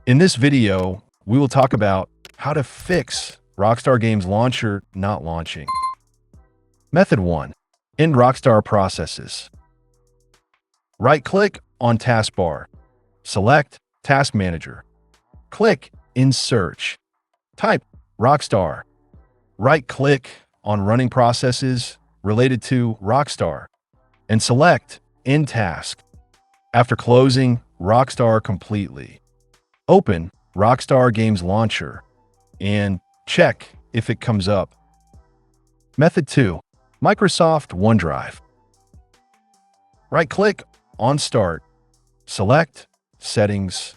In this video, we will talk about how to fix Rockstar Games Launcher not launching. Method 1. In Rockstar Processes. Right-click on Taskbar. Select Task Manager. Click in Search. Type Rockstar. Right-click on Running Processes related to Rockstar and select In Task. After closing Rockstar completely, open Rockstar Games Launcher and check if it comes up. Method 2. Microsoft OneDrive. Right-click on Start. Select Settings.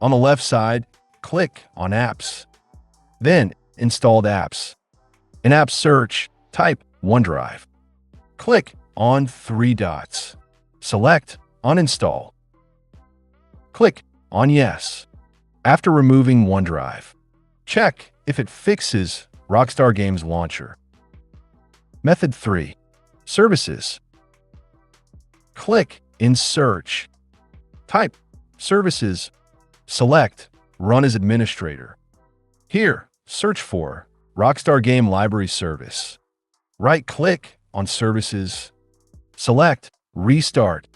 On the left side, click on Apps. Then Installed Apps. In App Search, type OneDrive. Click on 3 dots. Select Uninstall. Click on Yes. After removing OneDrive, check if it fixes Rockstar Games Launcher. Method 3. Services. Click in Search. Type Services. Select Run as Administrator. Here, search for Rockstar Game Library Service. Right-click on Services. Select Restart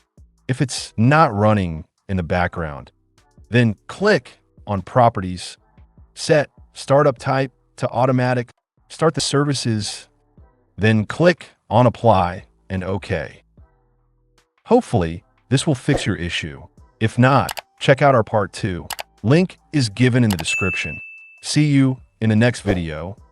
if it's not running in the background. Then click on Properties. Set Startup Type to Automatic. Start the services. Then click on Apply and OK. Hopefully, this will fix your issue. If not, check out our Part 2. Link is given in the description. See you in the next video.